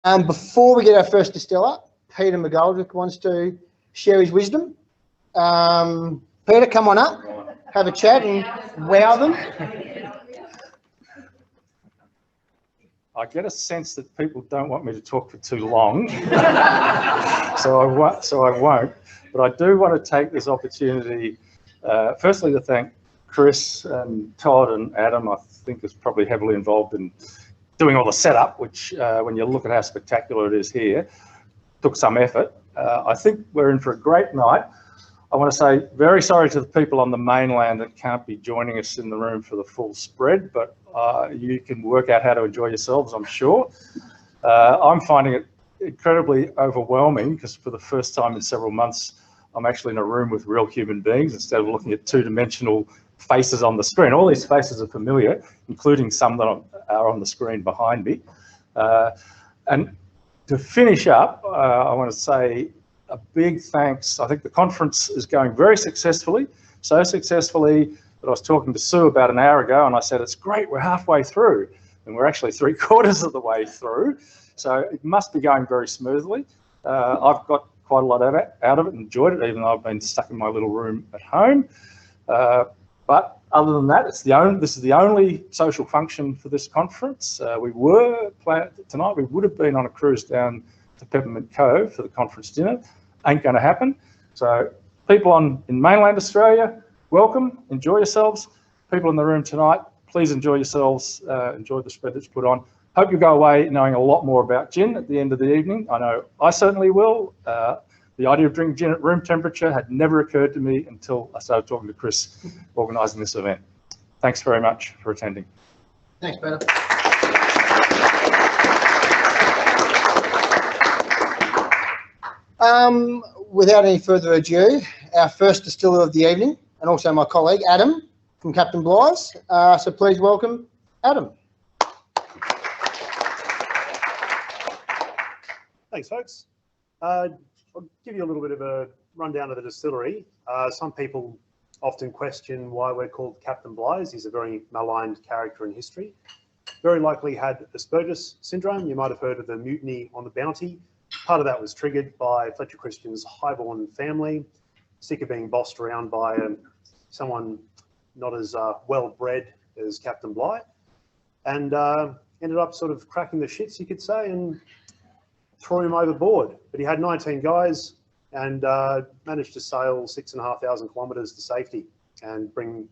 Before we get our first distiller, Peter McGoldrick wants to share his wisdom. Peter, come on up, have a chat and wow them. I get a sense that people don't want me to talk for too long, so I won't. But I do want to take this opportunity, firstly, to thank Chris and Todd and Adam. I think is probably heavily involved in doing all the setup, which, when you look at how spectacular it is here, took some effort. I think we're in for a great night. I want to say very sorry to the people on the mainland that can't be joining us in the room for the full spread, but you can work out how to enjoy yourselves, I'm sure. I'm finding it incredibly overwhelming because for the first time in several months, I'm actually in a room with real human beings instead of looking at two-dimensional faces on the screen. All these faces are familiar, including some that are on the screen behind me. And to finish up, I want to say a big thanks. I think the conference is going very successfully, so successfully that I was talking to Sue about an hour ago and I said, it's great, we're halfway through, and we're actually 3/4 of the way through. So it must be going very smoothly. I've got quite a lot out of it and enjoyed it, even though I've been stuck in my little room at home. But other than that, this is the only social function for this conference. Tonight we would have been on a cruise down to Peppermint Cove for the conference dinner. Ain't going to happen. So people in mainland Australia, welcome, enjoy yourselves. People in the room tonight, please enjoy yourselves, enjoy the spread that's put on. Hope you go away knowing a lot more about gin at the end of the evening. I know I certainly will. The idea of drinking gin at room temperature had never occurred to me until I started talking to Chris organising this event. Thanks very much for attending. Thanks, Peter. Without any further ado, our first distiller of the evening, and also my colleague, Adam, from Captain Bligh's. So please welcome Adam. Thanks, folks. I'll give you a little bit of a rundown of the distillery. Some people often question why we're called Captain Bligh's. He's a very maligned character in history. Very likely had Asperger's syndrome. You might have heard of the mutiny on the Bounty. Part of that was triggered by Fletcher Christian's highborn family, sick of being bossed around by someone not as well-bred as Captain Bligh, and ended up sort of cracking the shits, you could say, and threw him overboard. But he had 19 guys and managed to sail 6,500 kilometres to safety and bring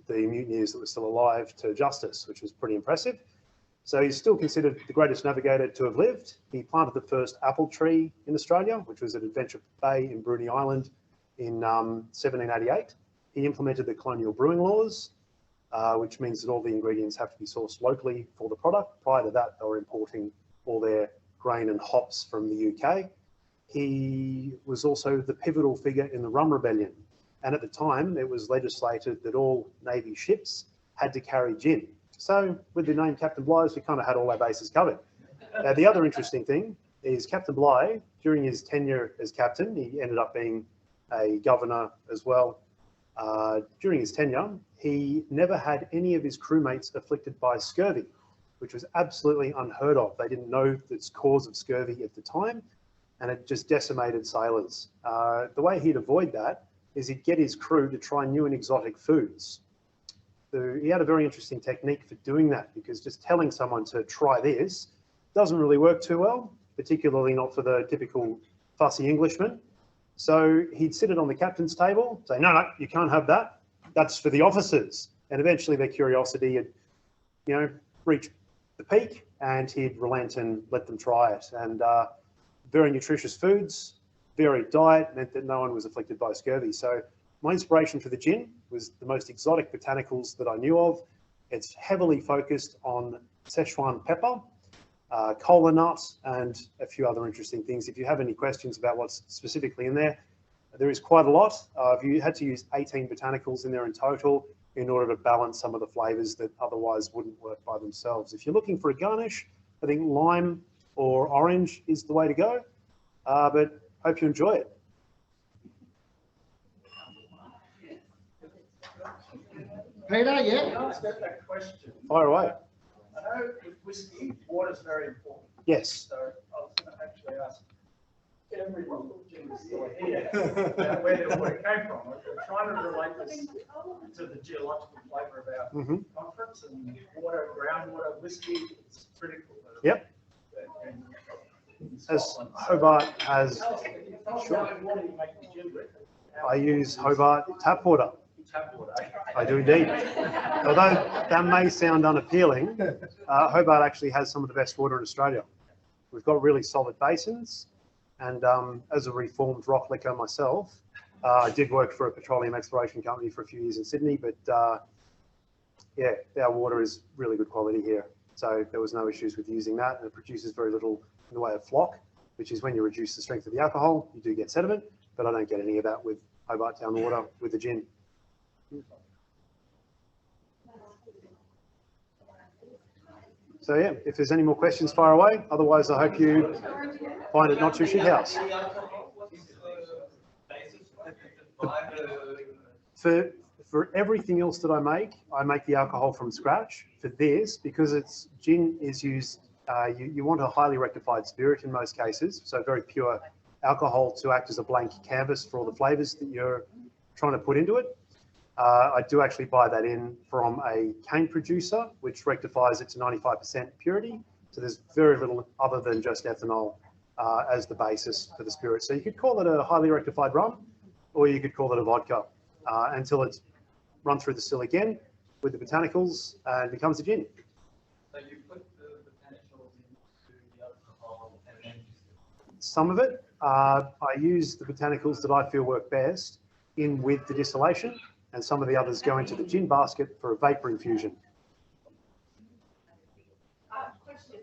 the mutineers that were still alive to justice, which was pretty impressive. So he's still considered the greatest navigator to have lived. He planted the first apple tree in Australia, which was at Adventure Bay in Bruny Island in 1788. He implemented the colonial brewing laws, which means that all the ingredients have to be sourced locally for the product. Prior to that, they were importing all their grain and hops from the UK. He was also the pivotal figure in the Rum Rebellion. And at the time, it was legislated that all Navy ships had to carry gin. So with the name Captain Bligh's, we kind of had all our bases covered. The other interesting thing is Captain Bligh, during his tenure as captain, he ended up being a governor as well. During his tenure, he never had any of his crewmates afflicted by scurvy, which was absolutely unheard of. They didn't know the cause of scurvy at the time, and it just decimated sailors. The way he'd avoid that is he'd get his crew to try new and exotic foods. So he had a very interesting technique for doing that, because just telling someone to try this doesn't really work too well, particularly not for the typical fussy Englishman. So he'd sit it on the captain's table, say, no, you can't have that. That's for the officers. And eventually their curiosity had, reached the peak, and he'd relent and let them try it. And very nutritious foods, varied diet meant that no one was afflicted by scurvy. So my inspiration for the gin was the most exotic botanicals that I knew of. It's heavily focused on Szechuan pepper, cola nut, and a few other interesting things. If you have any questions about what's specifically in there, there is quite a lot. You had to use 18 botanicals in there in total in order to balance some of the flavours that otherwise wouldn't work by themselves. If you're looking for a garnish, I think lime or orange is the way to go, but hope you enjoy it. Peter, yeah? Can I ask a question? Fire away. I know with whiskey, water's very important. Yes. So I was going to actually ask everyone who's still here about where the water came from. We're trying to relate this to the geological flavour of our conference, and water, groundwater, whiskey is critical. Yep. As Hobart has, I use Hobart tap water. I do indeed. Although that may sound unappealing, Hobart actually has some of the best water in Australia. We've got really solid basins, and as a reformed rock licker myself, I did work for a petroleum exploration company for a few years in Sydney, but yeah, our water is really good quality here. So there was no issues with using that, and it produces very little in the way of flock, which is when you reduce the strength of the alcohol, you do get sediment, but I don't get any of that with Hobart Town water with the gin. So yeah, if there's any more questions, fire away. Otherwise, I hope you find it not too shit house. For everything else that I make the alcohol from scratch. For this, because it's gin is used, you want a highly rectified spirit in most cases, so very pure alcohol to act as a blank canvas for all the flavours that you're trying to put into it. I do actually buy that in from a cane producer, which rectifies it to 95% purity. So there's very little other than just ethanol as the basis for the spirit. So you could call it a highly rectified rum, or you could call it a vodka until it's run through the still again with the botanicals and becomes a gin. So you put the botanicals into the alcohol and then Some of it, I use the botanicals that I feel work best in with the distillation, and some of the others go into the gin basket for a vapor infusion. Question,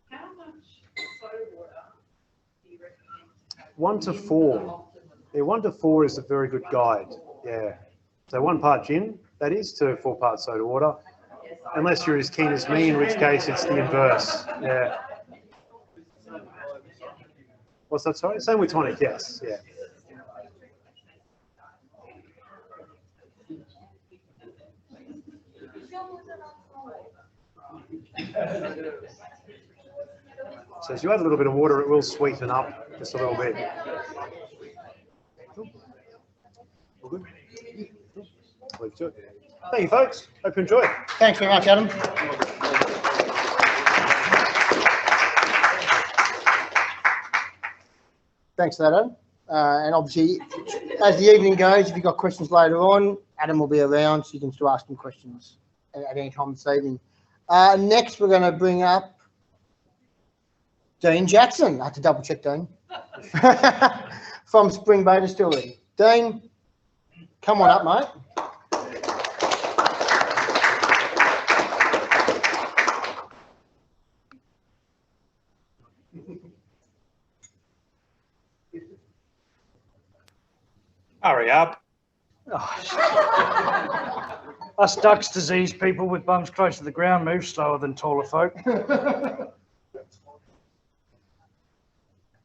how much soda water do you recommend? 1 to 4. Yeah, 1 to 4 is a very good guide. Yeah. So 1 part gin, that is, to 4 parts soda water. Unless you're as keen as me, in which case it's the inverse. Yeah. What's that, sorry? Same with tonic, yes. Yeah. So as you add a little bit of water, it will sweeten up just a little bit. All good? Let's do it. Thank you, folks. Hope you enjoyed. Thanks very much, Adam. Thanks for that, Adam. And obviously, as the evening goes, if you've got questions later on, Adam will be around, so you can still ask him questions at any time this evening. Next, we're going to bring up Dean Jackson. I have to double check, Dean. From Bay Distillery. Dean, come on up, mate. Hurry up. Us ducks disease people with bums close to the ground move slower than taller folk.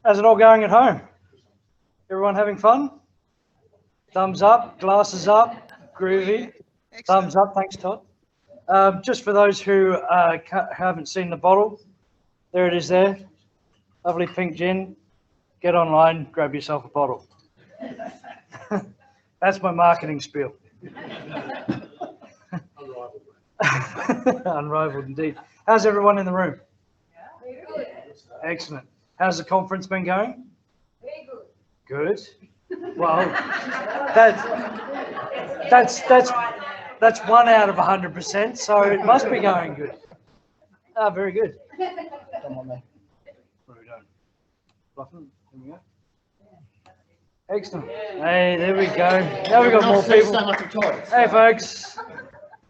How's it all going at home? Everyone having fun? Thumbs up, glasses up, groovy. Excellent. Thumbs up, thanks Todd. Just for those who haven't seen the bottle, there it is there. Lovely pink gin. Get online, grab yourself a bottle. That's my marketing spiel. Unrivaled indeed. How's everyone in the room? Excellent. How's the conference been going? Very good. Good. Well, that's 1 out of 100%, so it must be going good. Ah, very good. Come on, mate. What are we doing? Bluffing? There we go. Excellent. Hey, there we go. Now we've got more people. Hey, folks.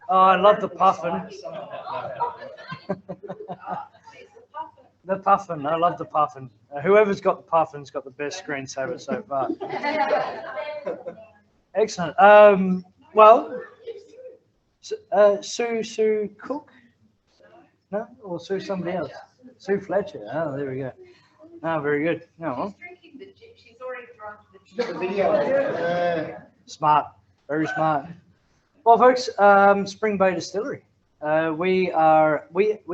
Oh, I love the puffin. The puffin. I love the puffin. Whoever's got the puffin's got the best screensaver so far. Excellent. Well, Sue Cook? No? Or Sue somebody else? Sue Fletcher. Oh, there we go. Oh, very good. Oh, well. Drinking the gin. She's already drunk the She's got the video. Smart, very smart. Well, folks, Bay Distillery. We are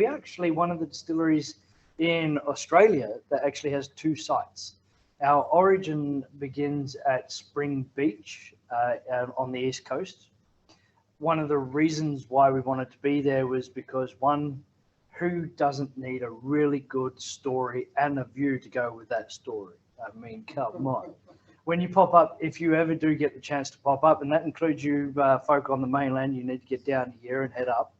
actually one of the distilleries in Australia that actually has 2 sites. Our origin begins at Spring Beach on the east coast. One of the reasons why we wanted to be there was because, one, who doesn't need a really good story and a view to go with that story? I mean, come on. When you pop up, if you ever do get the chance to pop up, and that includes you folk on the mainland, you need to get down here and head up.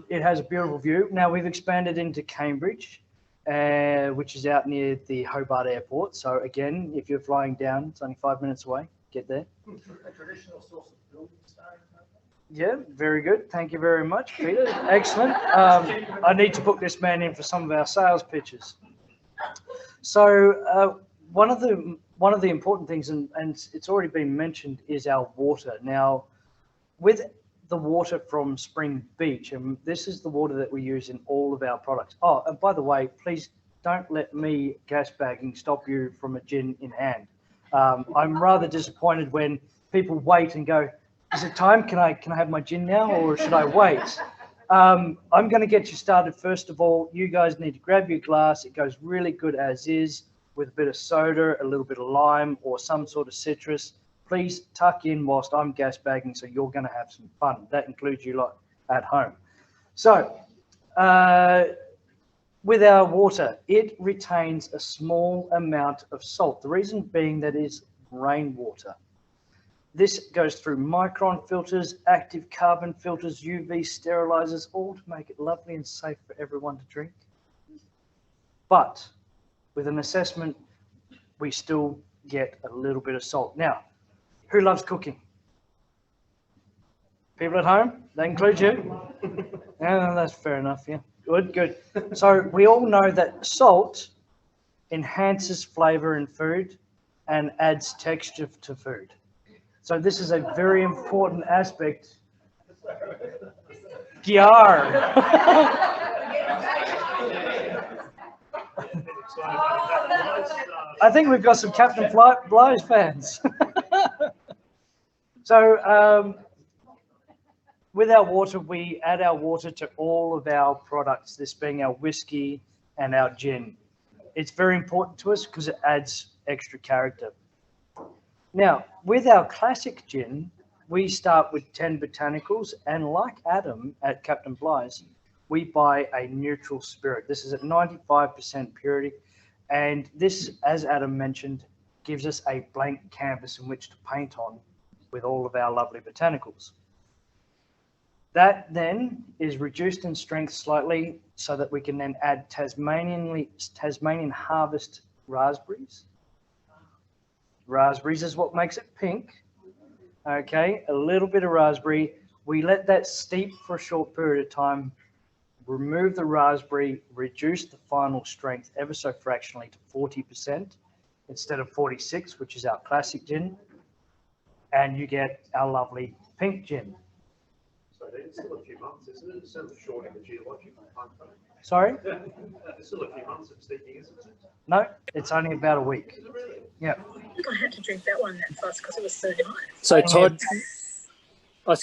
It has a beautiful view. Now we've expanded into Cambridge, which is out near the Hobart airport. So again, if you're flying down, it's only 5 minutes away. Get there. A traditional source of building stone. Yeah, very good. Thank you very much, Peter. Excellent. I need to book this man in for some of our sales pitches. So one of the important things, and it's already been mentioned, is our water. Now, with the water from Spring Beach, and this is the water that we use in all of our products. Oh, and by the way, please don't let me gas bagging stop you from a gin in hand. I'm rather disappointed when people wait and go, is it time? Can I have my gin now, or should I wait? I'm going to get you started. First of all, you guys need to grab your glass. It goes really good as is, with a bit of soda, a little bit of lime, or some sort of citrus. Please tuck in whilst I'm gas bagging, so you're going to have some fun. That includes you lot at home. So with our water, it retains a small amount of salt. The reason being that is rainwater. This goes through micron filters, active carbon filters, UV sterilizers, all to make it lovely and safe for everyone to drink. But with an assessment, we still get a little bit of salt. Now, who loves cooking? People at home? That includes you? Yeah, that's fair enough, yeah. Good, good. So we all know that salt enhances flavor in food and adds texture to food. So this is a very important aspect. Gyar. I think we've got some Captain Bligh's fans. So with our water, we add our water to all of our products, this being our whiskey and our gin. It's very important to us because it adds extra character. Now, with our classic gin, we start with 10 botanicals, and like Adam at Captain Bligh's, we buy a neutral spirit. This is at 95% purity, and this, as Adam mentioned, gives us a blank canvas in which to paint on with all of our lovely botanicals. That then is reduced in strength slightly so that we can then add Tasmanian harvest raspberries. Raspberries is what makes it pink. Okay, a little bit of raspberry. We let that steep for a short period of time, remove the raspberry, reduce the final strength ever so fractionally to 40% instead of 46, which is our classic gin, and you get our lovely pink gin. So it's still a few months, isn't it? It's certainly short in the geological time frame. Sorry? It's still a few months of steeping, isn't it? No, it's only about a week. Is it really? Yeah. I think I had to drink that one that fast because it was so nice. So Todd, I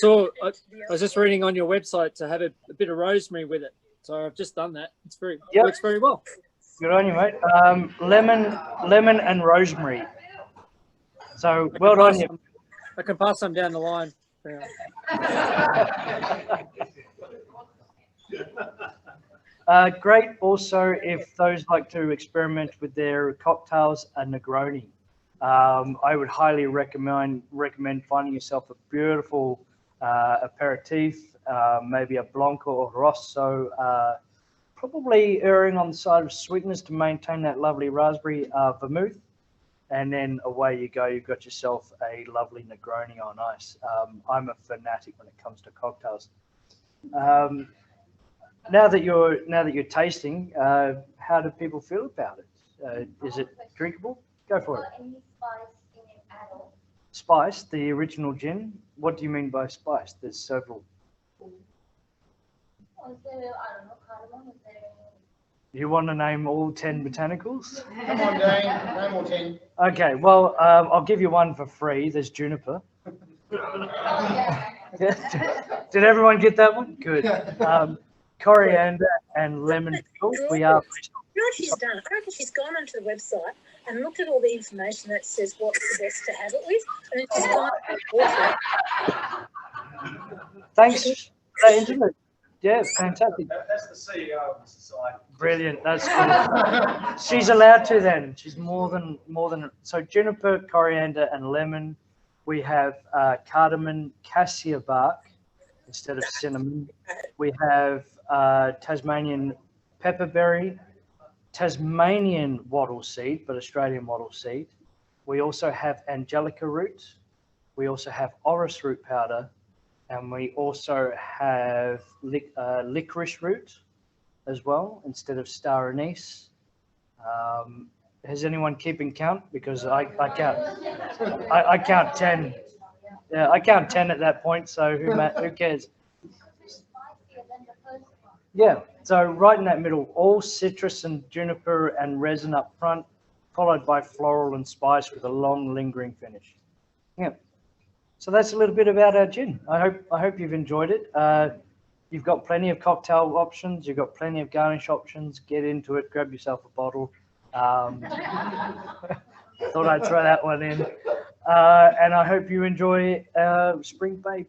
was just reading on your website to have a bit of rosemary with it. So I've just done that. It's works very well. Good on you, mate. Lemon and rosemary. So well done you. I can pass some down the line. Great also if those like to experiment with their cocktails, a Negroni. I would highly recommend finding yourself a beautiful aperitif, maybe a Blanco or Rosso, probably erring on the side of sweetness to maintain that lovely raspberry vermouth. And then away you go, you've got yourself a lovely Negroni on ice. I'm a fanatic when it comes to cocktails. Now that you're tasting, how do people feel about it? Is it drinkable? Go for it. Any spice in it at all? Spice, the original gin. What do you mean by spice? There's several. Is there, I don't know, cardamom? Is there any? You want to name all 10 botanicals? Come on, Dane, name all 10. Okay, well, I'll give you one for free. There's juniper. Oh, yeah. Did everyone get that one? Good. coriander and lemon peel. We are. You know what she's done? I reckon she's gone onto the website and looked at all the information that says what's the best to have it with, and then she's gone and bought it. Thanks for that interview. Yeah, fantastic. That's the CEO of the society. Brilliant. That's good. She's allowed to then. She's more than so juniper, coriander, and lemon. We have cardamom, cassia bark instead of cinnamon. We have Tasmanian pepperberry, Tasmanian wattle seed, but Australian wattle seed. We also have angelica root. We also have orris root powder. And we also have licorice root as well, instead of star anise. Has anyone keeping count? Because I count. I count 10. Yeah, I count 10 at that point, so who cares? Yeah, so right in that middle, all citrus and juniper and resin up front, followed by floral and spice with a long lingering finish. Yeah. So that's a little bit about our gin. I hope you've enjoyed it. You've got plenty of cocktail options. You've got plenty of garnish options. Get into it. Grab yourself a bottle. Thought I'd throw that one in. And I hope you enjoy Spring Bay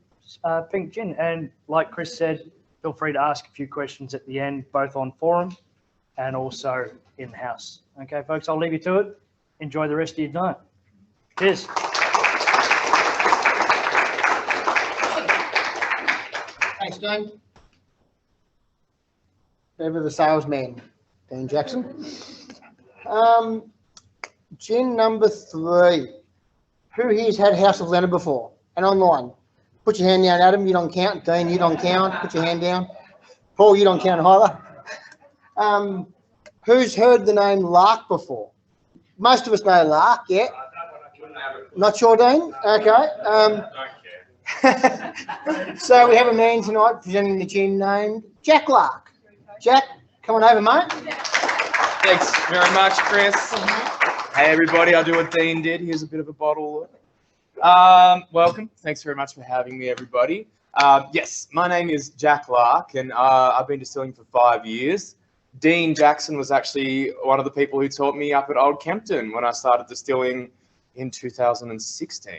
Pink Gin. And like Chris said, feel free to ask a few questions at the end, both on forum and also in-house. Okay, folks, I'll leave you to it. Enjoy the rest of your night. Cheers. Thanks, Dean. Over the salesman, Dean Jackson. Gin number 3. Who here's had House of Leonard before and online? Put your hand down, Adam. You don't count. Dean, you don't count. Put your hand down. Paul, you don't count either. Who's heard the name Lark before? Most of us know Lark, yeah. Not sure, Dean? Okay. So we have a man tonight presenting the gin named Jack Lark. Jack, come on over, mate. Thanks very much, Chris. Hey, everybody, I'll do what Dean did. Here's a bit of a bottle. Welcome. Thanks very much for having me, everybody. Yes, my name is Jack Lark, and I've been distilling for 5 years. Dean Jackson was actually one of the people who taught me up at Old Kempton when I started distilling in 2016.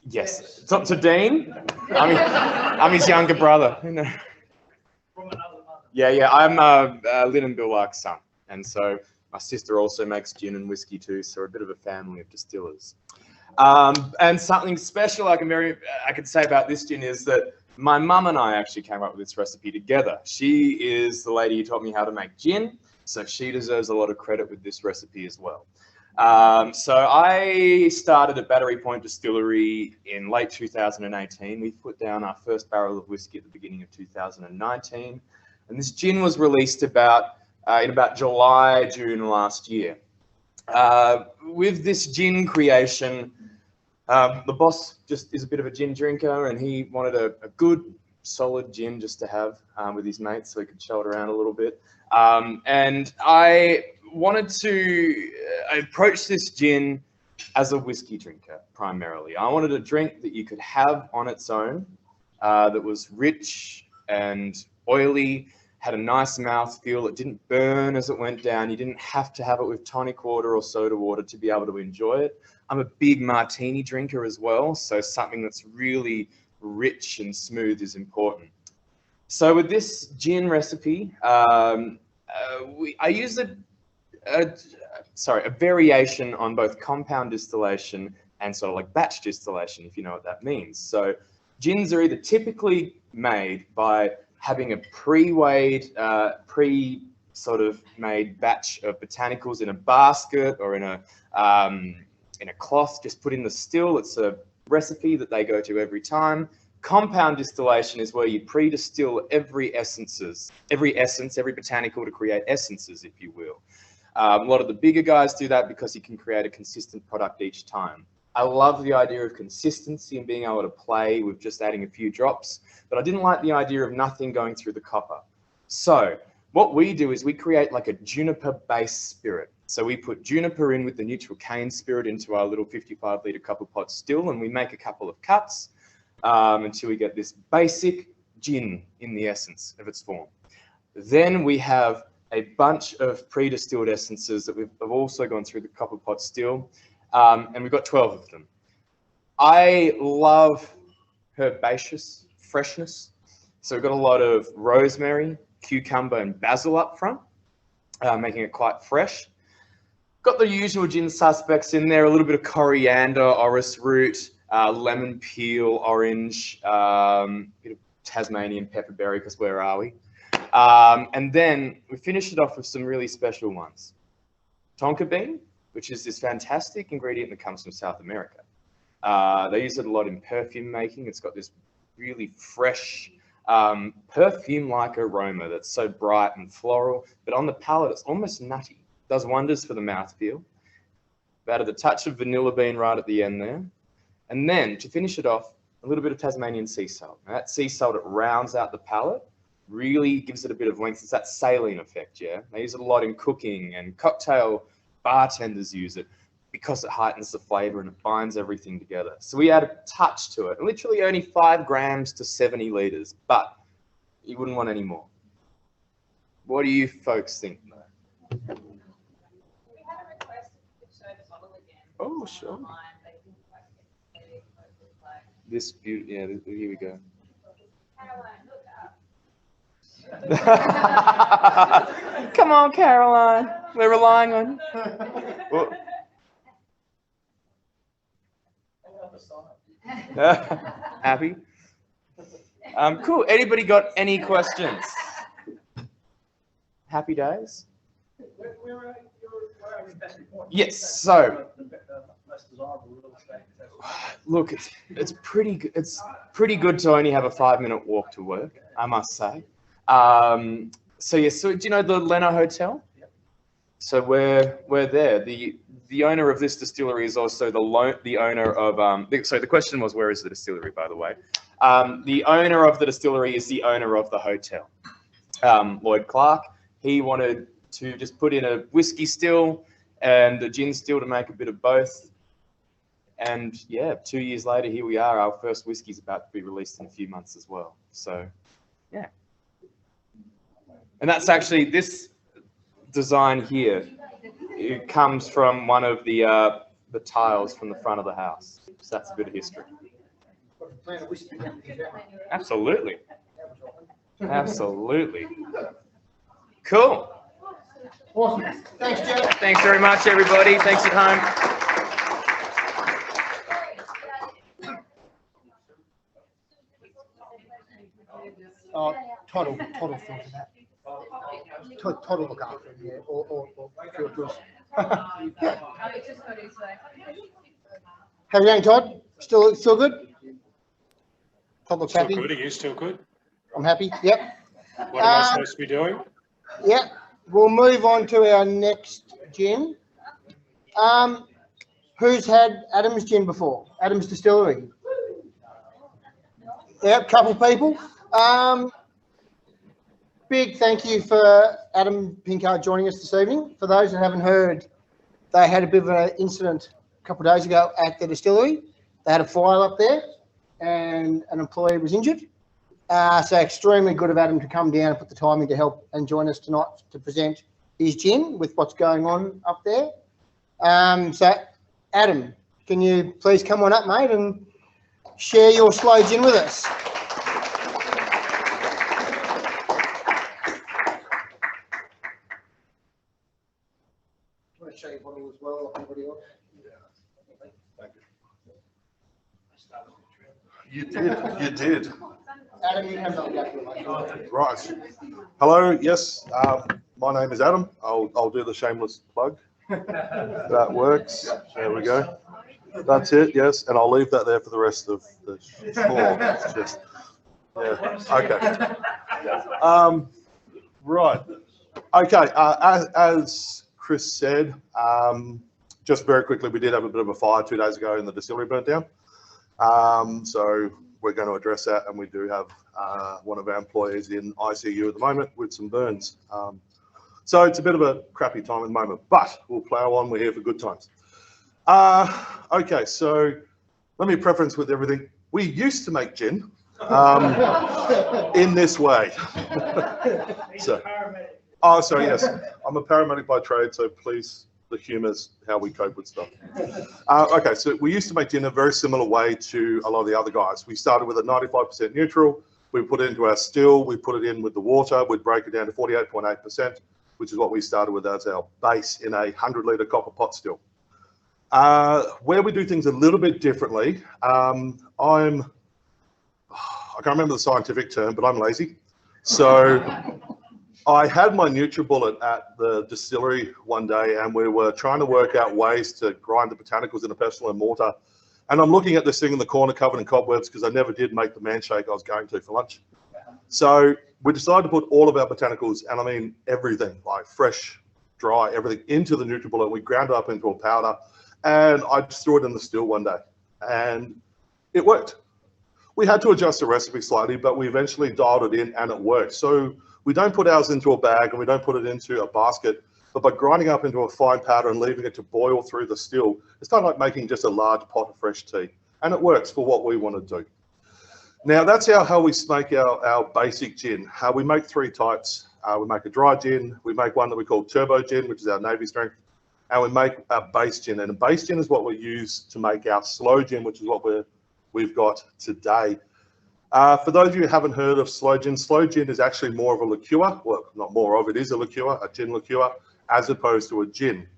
Yes, to Dean. I'm his younger brother. Yeah, I'm Lynn and Bill Lark's son, and so my sister also makes gin and whiskey too. So we're a bit of a family of distillers. And something special I could say about this gin is that my mum and I actually came up with this recipe together. She is the lady who taught me how to make gin, so she deserves a lot of credit with this recipe as well. So I started at Battery Point Distillery in late 2018. We put down our first barrel of whiskey at the beginning of 2019. And this gin was released in about July, June last year. With this gin creation, the boss just is a bit of a gin drinker, and he wanted a good, solid gin just to have with his mates so he could show it around a little bit. And I wanted to approach this gin as a whiskey drinker primarily. I wanted a drink that you could have on its own, that was rich and oily, had a nice mouthfeel. It didn't burn as it went down. You didn't have to have it with tonic water or soda water to be able to enjoy it. I'm a big martini drinker as well, so something that's really rich and smooth is important. So with this gin recipe, I use a variation on both compound distillation and sort of like batch distillation, if you know what that means. So gins are either typically made by having a pre-weighed, sort of made batch of botanicals in a basket or in a cloth, just put in the still. It's a recipe that they go to every time. Compound distillation is where you pre-distill every essence, every botanical to create essences, if you will. A lot of the bigger guys do that because you can create a consistent product each time. I love the idea of consistency and being able to play with just adding a few drops, but I didn't like the idea of nothing going through the copper. So what we do is we create like a juniper-based spirit. So we put juniper in with the neutral cane spirit into our little 55-litre copper pot still, and we make a couple of cuts until we get this basic gin in the essence of its form. Then we have a bunch of pre-distilled essences that we've also gone through the copper pot still, and we've got 12 of them. I love herbaceous freshness, so we've got a lot of rosemary, cucumber, and basil up front, making it quite fresh. Got the usual gin suspects in there, a little bit of coriander, orris root, lemon peel, orange, bit of Tasmanian pepperberry, because where are we? And then we finished it off with some really special ones. Tonka bean, which is this fantastic ingredient that comes from South America. They use it a lot in perfume making. It's got this really fresh, perfume-like aroma that's so bright and floral, but on the palate it's almost nutty. Does wonders for the mouthfeel. Added a touch of vanilla bean right at the end there. And then to finish it off, a little bit of Tasmanian sea salt. Now that sea salt, it rounds out the palate, really gives it a bit of length. It's that saline effect, yeah? They use it a lot in cooking, and cocktail bartenders use it because it heightens the flavor and it binds everything together. So we add a touch to it, literally only 5 grams to 70 liters, but you wouldn't want any more. What do you folks think? Oh, sure. This beauty, yeah, here we go. Come on, Caroline. We're relying on you. Happy? Cool. Anybody got any questions? Happy days? Yes, so look, it's pretty good. It's pretty good to only have a 5-minute walk to work, I must say. So yeah, so do you know the Leno Hotel? So we're there. The owner of this distillery is also the owner of so the question was, where is the distillery, by the way? The owner of the distillery is the owner of the hotel. Lloyd Clark. He wanted to just put in a whiskey still and a gin still to make a bit of both. And yeah, 2 years later, here we are. Our first whiskey's about to be released in a few months as well. So yeah. And that's actually this design here. It comes from one of the tiles from the front of the house. So that's a bit of history. Absolutely. Absolutely. Cool. Awesome. Thanks, Jeff. Thanks very much, everybody. Thanks at home. Total filter that. Total look after him, yeah, or filters. Yeah. How are you going, Todd? Still good? Todd looks happy. Still good. Are you still good? I'm happy. Yep. What am I supposed to be doing? Yeah. We'll move on to our next gin. Who's had Adam's gin before? Adam's Distillery. Yep, couple people. Big thank you for Adam Pinkard joining us this evening. For those that haven't heard, they had a bit of an incident a couple of days ago at the distillery. They had a fire up there and an employee was injured. So extremely good of Adam to come down and put the time in to help and join us tonight to present his gin with what's going on up there. So Adam, can you please come on up, mate, and share your slow gin with us? Show your bottle as well, like everybody else. Thank you. You did. Adam, you have not got Right. Hello. Yes. My name is Adam. I'll do the shameless plug. That works. There we go. That's it. Yes, and I'll leave that there for the rest of the floor. It's just yeah. Okay. Right. Okay. As Chris said, just very quickly, we did have a bit of a fire 2 days ago and the distillery burnt down. So we're going to address that, and we do have one of our employees in ICU at the moment with some burns. So it's a bit of a crappy time at the moment, but we'll plow on. We're here for good times. Okay, so let me preference with everything. We used to make gin. in this way. So, oh, sorry, yes, I'm a paramedic by trade, so please, the humour's how we cope with stuff. Okay, so we used to make gin a very similar way to a lot of the other guys. We started with a 95% neutral. We put it into our still, we put it in with the water, we'd break it down to 48.8%, which is what we started with as our base in a 100-litre copper pot still. Where we do things a little bit differently, I can't remember the scientific term, but I'm lazy. So I had my NutriBullet at the distillery one day, and we were trying to work out ways to grind the botanicals in a pestle and mortar. And I'm looking at this thing in the corner covered in cobwebs because I never did make the man shake I was going to for lunch. So we decided to put all of our botanicals, and I mean everything, like fresh, dry, everything, into the NutriBullet. We ground it up into a powder, and I just threw it in the still one day, and it worked. We had to adjust the recipe slightly, but we eventually dialed it in, and it worked. So we don't put ours into a bag, and we don't put it into a basket, but by grinding up into a fine powder and leaving it to boil through the still, it's kind of like making just a large pot of fresh tea, and it works for what we want to do. Now, that's how we make our basic gin. We make three types. We make a dry gin, we make one that we call turbo gin, which is our Navy strength, and we make a base gin. And a base gin is what we use to make our slow gin, which is what we've got today. For those of you who haven't heard of slow gin is actually more of a liqueur. Well, not more of, it is a liqueur, a gin liqueur, as opposed to a gin,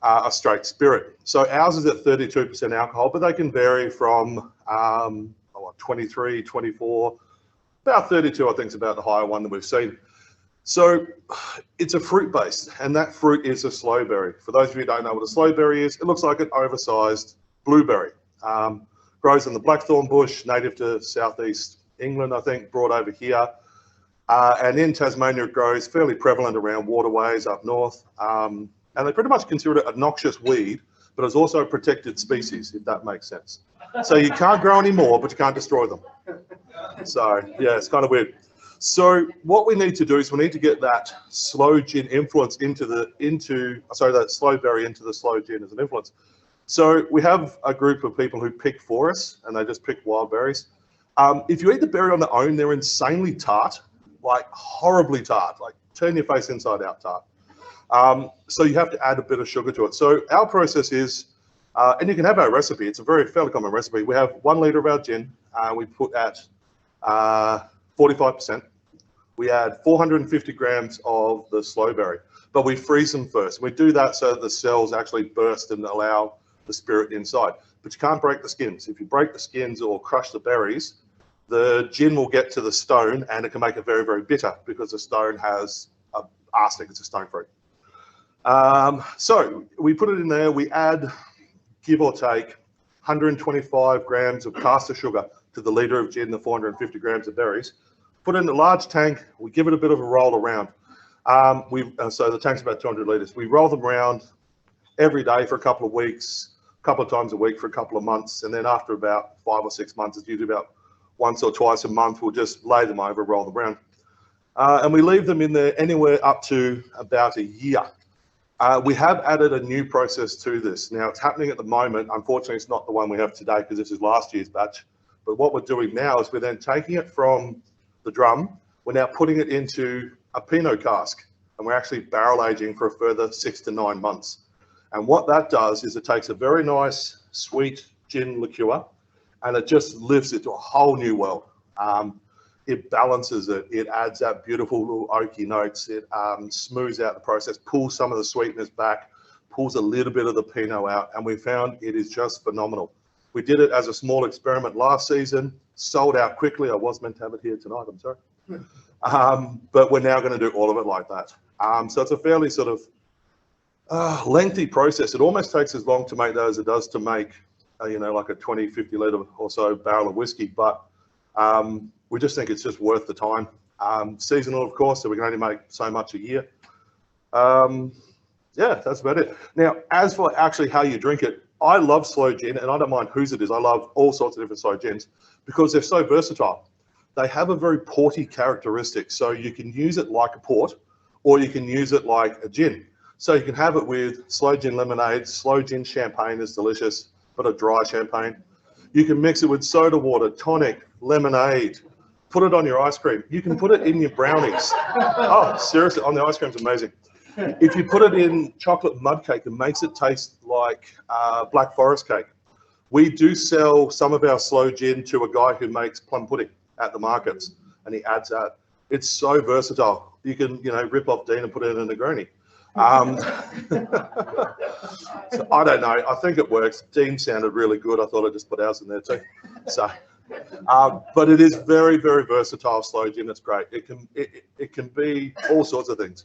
a straight spirit. So ours is at 32% alcohol, but they can vary from 23, 24, about 32, I think is about the higher one that we've seen. So it's a fruit based, and that fruit is a slowberry. For those of you who don't know what a slowberry is, it looks like an oversized blueberry. Grows in the blackthorn bush, native to southeast England, I think, brought over here. And in Tasmania, it grows fairly prevalent around waterways up north. And they pretty much consider it a noxious weed, but it's also a protected species, if that makes sense. So you can't grow any more, but you can't destroy them. So yeah, it's kind of weird. So what we need to do is we need to get that slow gin influence that slowberry into the slow gin as an influence. So we have a group of people who pick for us, and they just pick wild berries. If you eat the berry on their own, they're insanely tart, like horribly tart, like turn your face inside out tart. So you have to add a bit of sugar to it. So our process is, and you can have our recipe, it's a fairly common recipe. We have 1 litre of our gin, we put at 45%. We add 450 grams of the slowberry, but we freeze them first. We do that so that the cells actually burst and allow the spirit inside. But you can't break the skins. If you break the skins or crush the berries, the gin will get to the stone and it can make it very, very bitter because the stone has arsenic. It's a stone fruit. So we put it in there. We add, give or take, 125 grams of caster sugar to the litre of gin, the 450 grams of berries. Put it in a large tank. We give it a bit of a roll around. So the tank's about 200 litres. We roll them around every day for a couple of weeks, a couple of times a week for a couple of months. And then after about 5 or 6 months, it's usually about once or twice a month, we'll just lay them over, roll them around. And we leave them in there anywhere up to about a year. We have added a new process to this. Now it's happening at the moment. Unfortunately, it's not the one we have today because this is last year's batch. But what we're doing now is we're then taking it from the drum. We're now putting it into a Pinot cask, and we're actually barrel aging for a further 6 to 9 months. And what that does is it takes a very nice, sweet gin liqueur, and it just lifts it to a whole new world. It balances it. It adds that beautiful little oaky notes. It smooths out the process, pulls some of the sweetness back, pulls a little bit of the Pinot out, and we found it is just phenomenal. We did it as a small experiment last season, sold out quickly. I was meant to have it here tonight, I'm sorry. But we're now going to do all of it like that. So it's a fairly sort of lengthy process. It almost takes as long to make those as it does to make, like a 20, 50 litre or so barrel of whiskey. But we just think it's just worth the time. Seasonal, of course, so we can only make so much a year. Yeah, that's about it. Now, as for actually how you drink it, I love slow gin, and I don't mind whose it is. I love all sorts of different slow gins because they're so versatile. They have a very porty characteristic, so you can use it like a port, or you can use it like a gin. So you can have it with slow gin lemonade. Slow gin champagne is delicious, but a dry champagne. You can mix it with soda water, tonic, lemonade. Put it on your ice cream. You can put it in your brownies. Oh, seriously, on the ice cream's amazing. If you put it in chocolate mud cake, it makes it taste like Black Forest cake. We do sell some of our slow gin to a guy who makes plum pudding at the markets, and he adds that. It's so versatile. You can, you know, rip off Dean and put it in a Negroni. So I don't know. I think it works. Dean sounded really good. I thought I'd just put ours in there too. So, but it is very, very versatile slow gin. It's great. It can be all sorts of things.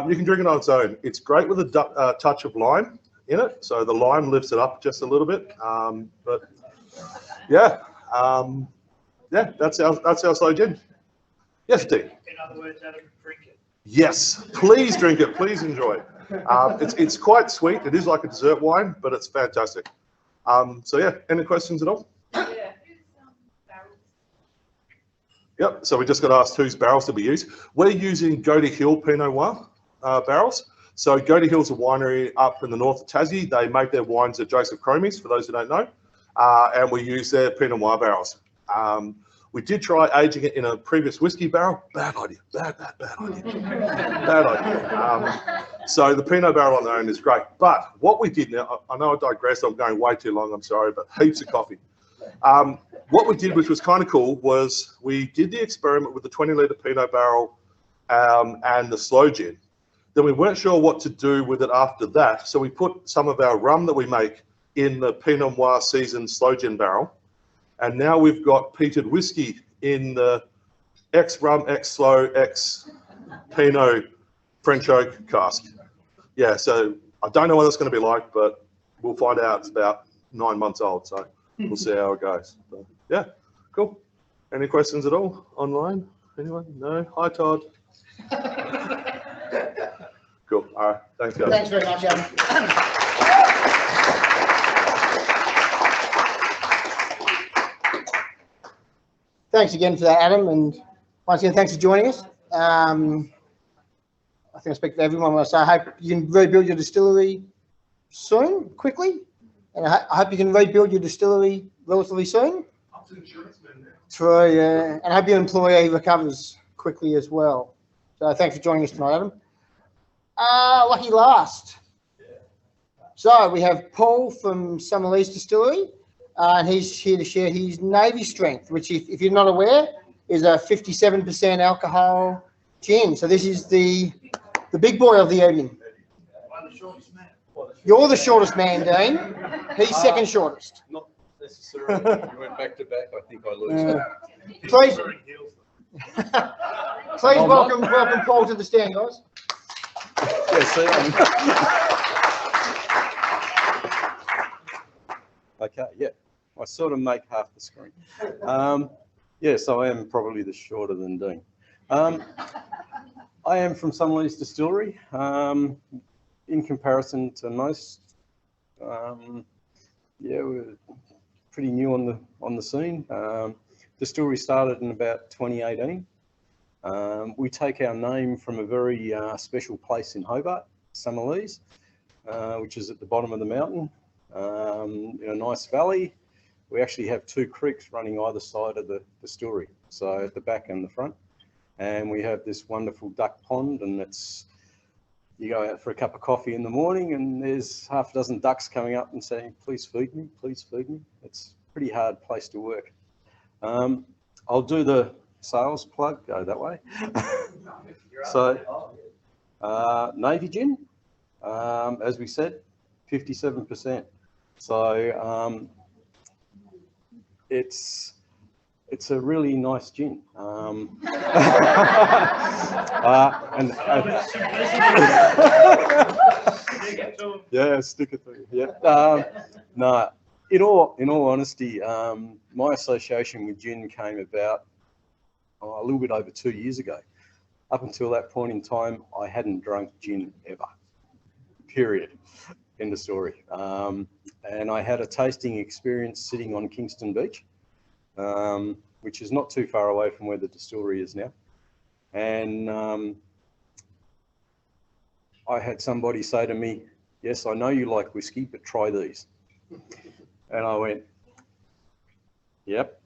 You can drink it on its own. It's great with a touch of lime in it, so the lime lifts it up just a little bit. But yeah, yeah, that's our slow gin. Yes, Dean. In other words, Adam, drink it. Yes, please drink it. Please enjoy it. It's quite sweet. It is like a dessert wine, but it's fantastic. So yeah, any questions at all? Yeah. Yep. So we just got asked whose barrels did we use. We're using Goaty Hill Pinot Noir barrels. So Goaty Hill's a winery up in the north of Tassie. They make their wines at Joseph Cromie's, for those who don't know, and we use their Pinot Noir barrels. We did try aging it in a previous whiskey barrel. Bad idea. Bad idea. Bad idea. So the Pinot barrel on their own is great. But what we did now, I know I digressed. I'm going way too long. I'm sorry, but heaps of coffee. What we did, which was kind of cool, was we did the experiment with the 20-litre Pinot barrel and the slow gin. Then we weren't sure what to do with it after that. So we put some of our rum that we make in the Pinot Noir seasoned slow gin barrel. And now we've got peated whiskey in the ex-rum, ex-slow, ex-Pinot French oak cask. Yeah, so I don't know what it's going to be like, but we'll find out. It's about 9 months old, so we'll see how it goes. So, yeah, cool. Any questions at all online? Anyone? No? Hi, Todd. Cool. All right. Thanks, guys. Thanks very much, Adam. Thanks again for that, Adam, and once again, thanks for joining us. I think I speak for everyone when I say I hope you can rebuild your distillery soon, quickly, and I hope you can rebuild your distillery relatively soon. True, yeah, and I hope your employee recovers quickly as well. So thanks for joining us tonight, Adam. Lucky last. So we have Paul from Hadleys Distillery. And he's here to share his Navy Strength, which, if you're not aware, is a 57% alcohol gin. So this is the big boy of the evening. You're the shortest man, Dean. He's second shortest. Not necessarily. You went back to back. I think I lose. Please, please welcome Paul to the stand, guys. Yeah, see. Okay. Yeah. I sort of make half the screen. Yes, I am probably the shorter than Dean. I am from Hadleys Distillery. In comparison to most, yeah, we're pretty new on the scene. Distillery started in about 2018. We take our name from a very special place in Hobart, Hadleys, which is at the bottom of the mountain, in a nice valley. We actually have two creeks running either side of the distillery, so at the back and the front. And we have this wonderful duck pond, and you go out for a cup of coffee in the morning and there's half a dozen ducks coming up and saying, please feed me, please feed me. It's a pretty hard place to work. I'll do the sales plug, go that way. So, Navy Gin, as we said, 57%. So, it's a really nice gin. Yeah, stick it through. Yeah. No, in all honesty, my association with gin came about a little bit over 2 years ago. Up until that point in time, I hadn't drunk gin ever. Period. End of story. And I had a tasting experience sitting on Kingston Beach, which is not too far away from where the distillery is now. And I had somebody say to me, yes, I know you like whiskey, but try these. And I went, yep.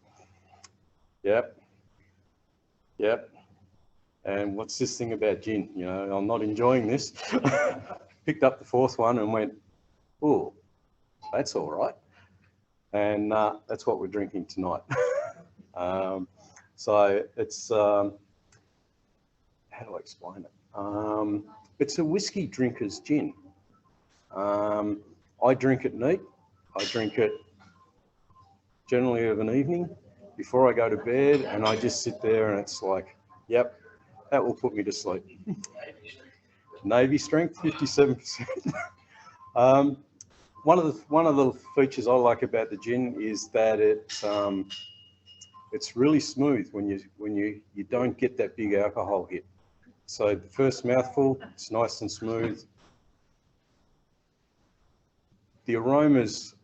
Yep. Yep. And what's this thing about gin? You know, I'm not enjoying this. Picked up the fourth one and went, oh, that's all right. And that's what we're drinking tonight. So it's, how do I explain it? It's a whiskey drinker's gin. I drink it neat. I drink it generally of an evening before I go to bed, and I just sit there and it's like, yep, that will put me to sleep. Navy strength, 57%. One of the features I like about the gin is that it's really smooth when you don't get that big alcohol hit. So the first mouthful, it's nice and smooth. The aromas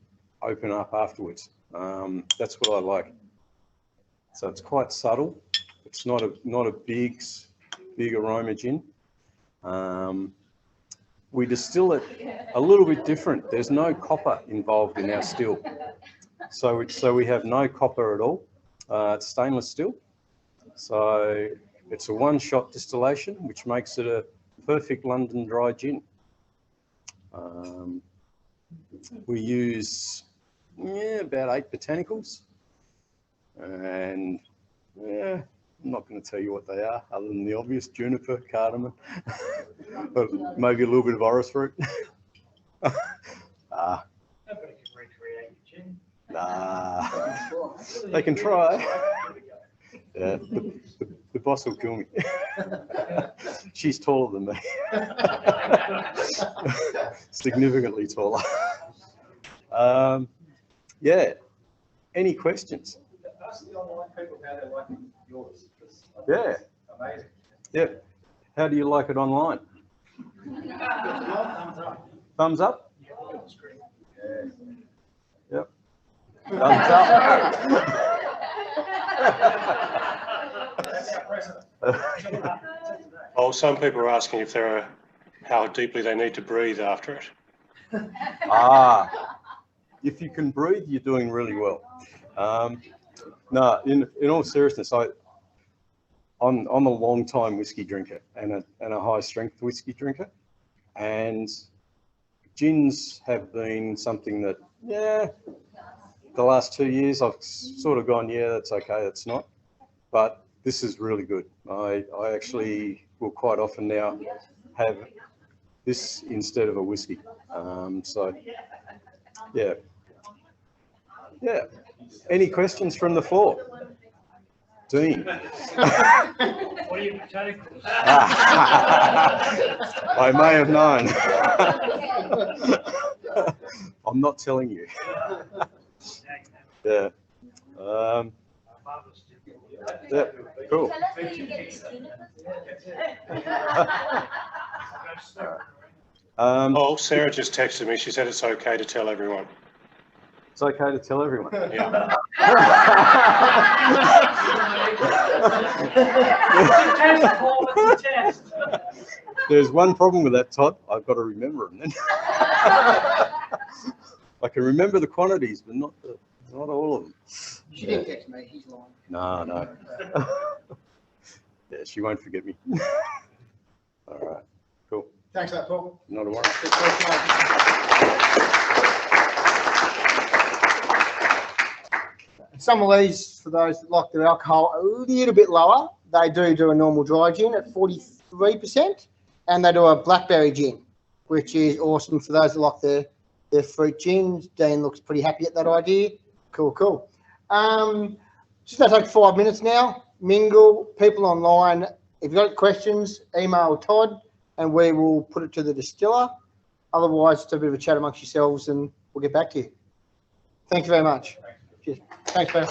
open up afterwards. That's what I like. So it's quite subtle. It's not a big aroma gin. We distill it a little bit different. There's no copper involved in our still. So we have no copper at all. It's stainless steel. So it's a one-shot distillation, which makes it a perfect London dry gin. We use about 8 botanicals, and I'm not going to tell you what they are, other than the obvious: juniper, cardamom, but maybe a little bit of orris root. Nah, they can try. Yeah, the boss will kill me. She's taller than me. Significantly taller. Yeah. Any questions? Ask the online people how they like yours. Yeah. Amazing. Yeah. How do you like it online? Thumbs up. Thumbs up? Yeah. Yep. Thumbs up. Oh, some people are asking if how deeply they need to breathe after it. If you can breathe, you're doing really well. No, in all seriousness, I'm a long time whiskey drinker and a high strength whiskey drinker, and gins have been something that, the last 2 years I've sort of gone, that's okay, that's not, but this is really good. I actually will quite often now have this instead of a whiskey. So yeah. Any questions from the floor? Dean. What are your botanicals? I may have known. I'm not telling you. Yeah. Yeah. Cool. Sarah just texted me. She said it's okay to tell everyone. It's okay to tell everyone. Yeah. There's one problem with that, Todd. I've got to remember them then. I can remember the quantities, but not all of them. She didn't text me. He's lying. No. Yeah, she won't forget me. All right. Cool. Thanks for that, Paul. Not a worry. Some of these, for those that like their alcohol a little bit lower, they do a normal dry gin at 43%, and they do a blackberry gin, which is awesome for those that like their fruit gins. Dean looks pretty happy at that idea. Cool. Just going to take 5 minutes now. Mingle, people online. If you've got questions, email Todd, and we will put it to the distiller. Otherwise, it's a bit of a chat amongst yourselves, and we'll get back to you. Thank you very much. Cheers. Thanks, man.